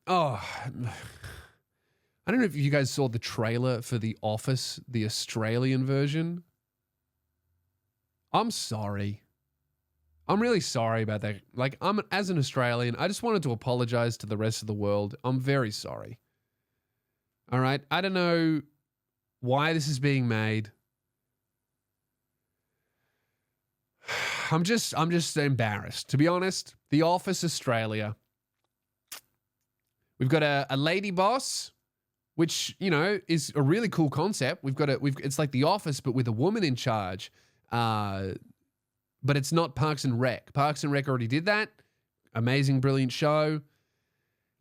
I don't know if you guys saw the trailer for The Office, the Australian version. I'm sorry. I'm really sorry about that. Like, as an Australian, I just wanted to apologize to the rest of the world. I'm very sorry. All right? I don't know why this is being made. I'm just embarrassed. To be honest, The Office Australia. We've got a lady boss, which, you know, is a really cool concept. It's like The Office, but with a woman in charge. But it's not Parks and Rec. Parks and Rec already did that. Amazing, brilliant show.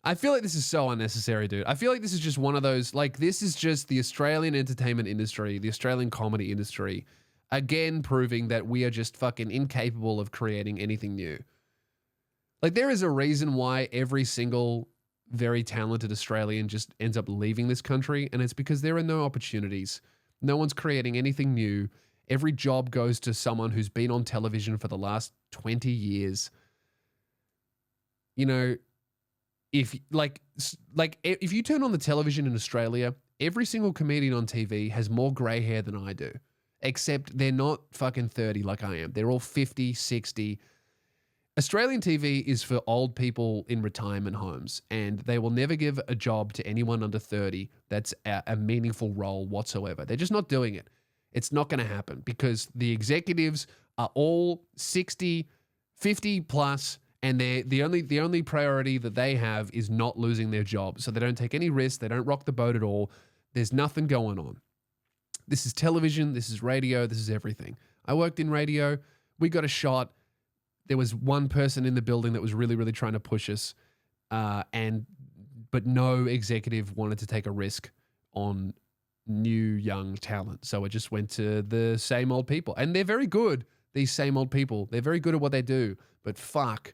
I feel like this is so unnecessary, dude. I feel like this is just one of those, like, this is just the Australian entertainment industry, the Australian comedy industry, again proving that we are just fucking incapable of creating anything new. Like, there is a reason why every single very talented Australian just ends up leaving this country, and it's because there are no opportunities. No one's creating anything new. Every job goes to someone who's been on television for the last 20 years. You know, if you turn on the television in Australia, every single comedian on TV has more grey hair than I do, except they're not fucking 30 like I am. They're all 50, 60. Australian TV is for old people in retirement homes, and they will never give a job to anyone under 30 that's a meaningful role whatsoever. They're just not doing it. It's not going to happen because the executives are all 60, 50 plus, and the only priority that they have is not losing their job. So they don't take any risks. They don't rock the boat at all. There's nothing going on. This is television. This is radio. This is everything. I worked in radio. We got a shot. There was one person in the building that was really, really trying to push us, but no executive wanted to take a risk on new young talent. So it just went to the same old people. And they're very good, these same old people. They're very good at what they do. But fuck,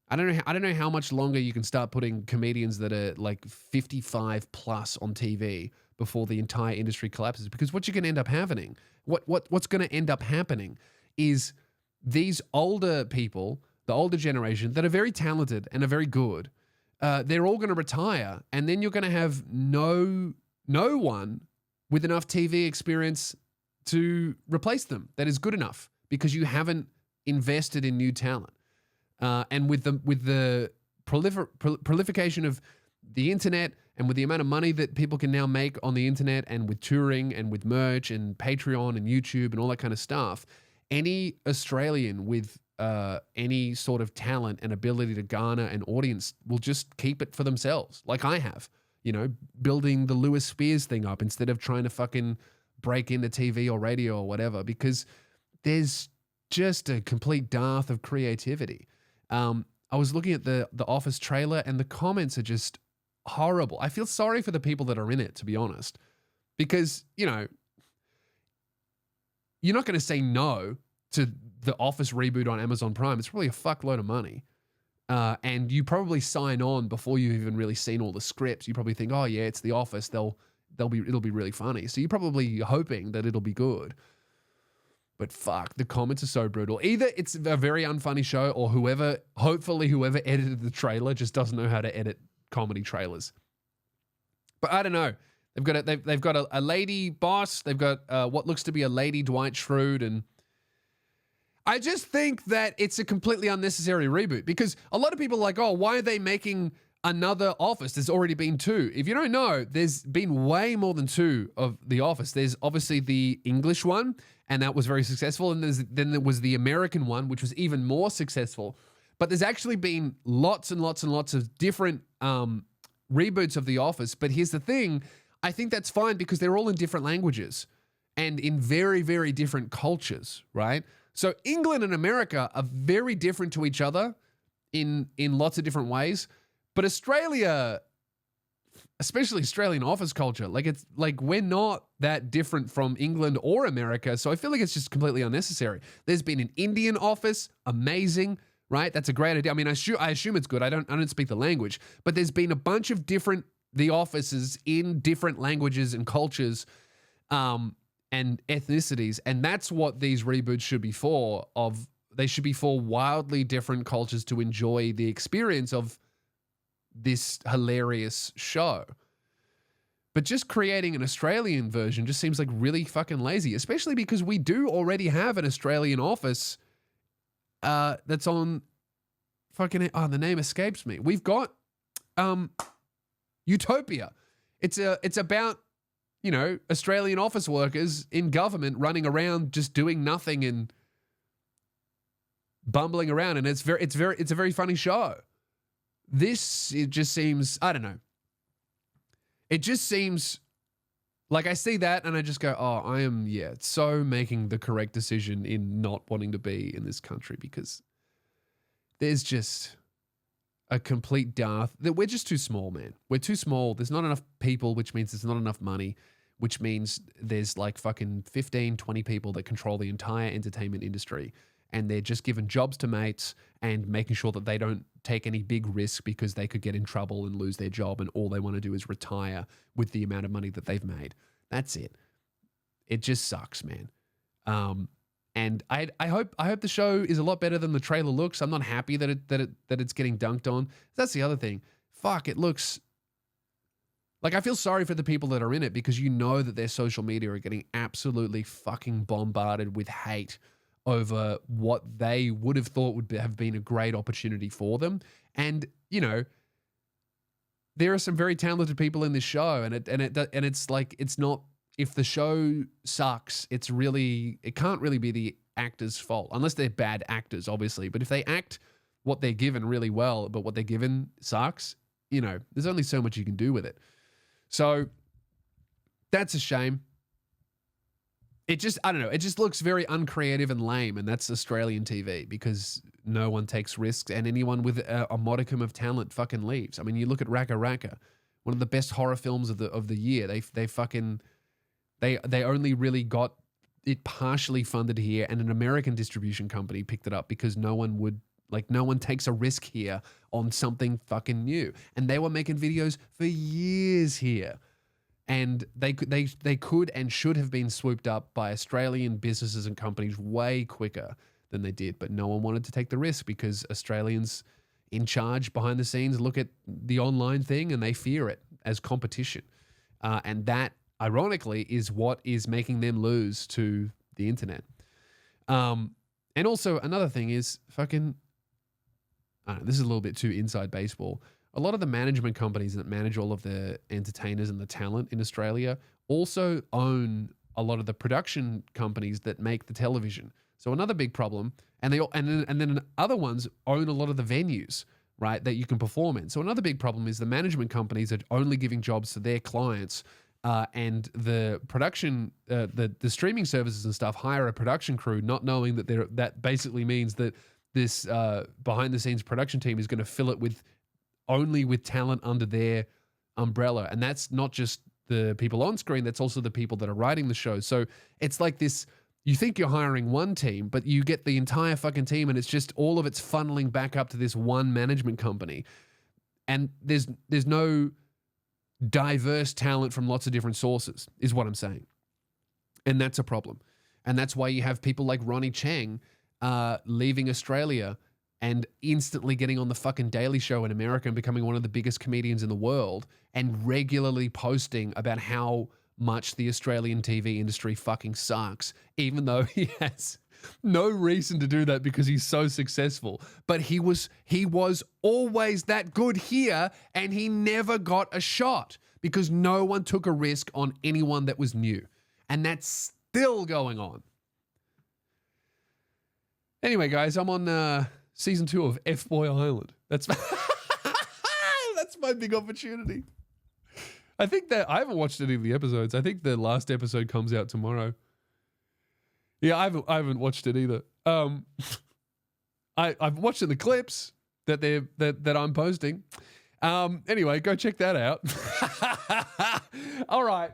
I don't know how much longer you can start putting comedians that are like 55 plus on TV before the entire industry collapses. Because what's going to end up happening? What's going to end up happening is these older people, the older generation that are very talented and are very good, they're all going to retire, and then you're going to have no one with enough TV experience to replace them that is good enough because you haven't invested in new talent. And with the proliferation of the internet and with the amount of money that people can now make on the internet and with touring and with merch and Patreon and YouTube and all that kind of stuff, any Australian with any sort of talent and ability to garner an audience will just keep it for themselves, like I have, you know, building the Lewis Spears thing up instead of trying to fucking break into TV or radio or whatever, because there's just a complete dearth of creativity. I was looking at the Office trailer and the comments are just horrible. I feel sorry for the people that are in it, to be honest, because, you know, you're not going to say no to the Office reboot on Amazon Prime. It's probably a fuckload of money. And you probably sign on before you've even really seen all the scripts. You probably think, oh yeah, it's The Office. It'll be really funny. So you're probably hoping that it'll be good. But fuck, the comments are so brutal. Either it's a very unfunny show, or hopefully whoever edited the trailer just doesn't know how to edit comedy trailers. But I don't know. They've got a lady boss. They've got what looks to be a lady Dwight Schrute, and I just think that it's a completely unnecessary reboot because a lot of people are like, oh, why are they making another Office? There's already been two. If you don't know, there's been way more than two of The Office. There's obviously the English one, and that was very successful. And then there was the American one, which was even more successful. But there's actually been lots and lots and lots of different reboots of The Office. But here's the thing. I think that's fine because they're all in different languages and in very, very different cultures, right? So England and America are very different to each other in lots of different ways. But Australia, especially Australian office culture, it's like we're not that different from England or America. So I feel like it's just completely unnecessary. There's been an Indian Office, amazing, right? That's a great idea. I mean, I assume it's good. I don't speak the language, but there's been a bunch of different The Offices in different languages and cultures and ethnicities, and that's what these reboots should be for. They should be for wildly different cultures to enjoy the experience of this hilarious show. But just creating an Australian version just seems like really fucking lazy, especially because we do already have an Australian office that's on fucking, the name escapes me. We've got Utopia. It's about, Australian office workers in government running around just doing nothing and bumbling around, and it's a very funny show. It just seems, I don't know. It just seems like I see that and I just go, oh, I am, so making the correct decision in not wanting to be in this country, because there's just a complete dearth. We're just too small, man. We're too small. There's not enough people, which means there's not enough money, which means there's like fucking 15, 20 people that control the entire entertainment industry. And they're just giving jobs to mates and making sure that they don't take any big risk because they could get in trouble and lose their job, and all they want to do is retire with the amount of money that they've made. That's it. It just sucks, man. And I hope the show is a lot better than the trailer looks. I'm not happy that it's getting dunked on. That's the other thing. Fuck, it looks like, I feel sorry for the people that are in it, because you know that their social media are getting absolutely fucking bombarded with hate over what they would have thought would have been a great opportunity for them. And, there are some very talented people in this show, and it's like, it's not, if the show sucks, it can't really be the actors' fault, unless they're bad actors, obviously. But if they act what they're given really well, but what they're given sucks, there's only so much you can do with it. So that's a shame. It just, I don't know, it just looks very uncreative and lame, and that's Australian TV, because no one takes risks, and anyone with a modicum of talent fucking leaves. I mean, you look at Raka Raka, one of the best horror films of the year. They only really got it partially funded here, and an American distribution company picked it up because no one takes a risk here on something fucking new. And they were making videos for years here. And they could and should have been swooped up by Australian businesses and companies way quicker than they did. But no one wanted to take the risk, because Australians in charge behind the scenes look at the online thing and they fear it as competition. And that, ironically, is what is making them lose to the internet. And also, another thing is fucking, I don't know, this is a little bit too inside baseball. A lot of the management companies that manage all of the entertainers and the talent in Australia also own a lot of the production companies that make the television. So another big problem, and then other ones own a lot of the venues, right, that you can perform in. So another big problem is the management companies are only giving jobs to their clients, and the production, the streaming services and stuff hire a production crew, not knowing that that basically means that this behind the scenes production team is going to fill it only with talent under their umbrella. And that's not just the people on screen, that's also the people that are writing the show. So it's like this, you think you're hiring one team, but you get the entire fucking team, and it's just all of it's funneling back up to this one management company. And there's no diverse talent from lots of different sources, is what I'm saying. And that's a problem. And that's why you have people like Ronnie Chang leaving Australia and instantly getting on the fucking Daily Show in America and becoming one of the biggest comedians in the world, and regularly posting about how much the Australian TV industry fucking sucks, even though he has no reason to do that because he's so successful. But he was always that good here, and he never got a shot because no one took a risk on anyone that was new. And that's still going on. Anyway, guys, I'm on season 2 of F-Boy Island. That's that's my big opportunity. I think that I haven't watched any of the episodes. I think the last episode comes out tomorrow. Yeah, I haven't watched it either. I've watched the clips that I'm posting. Anyway, go check that out. All right.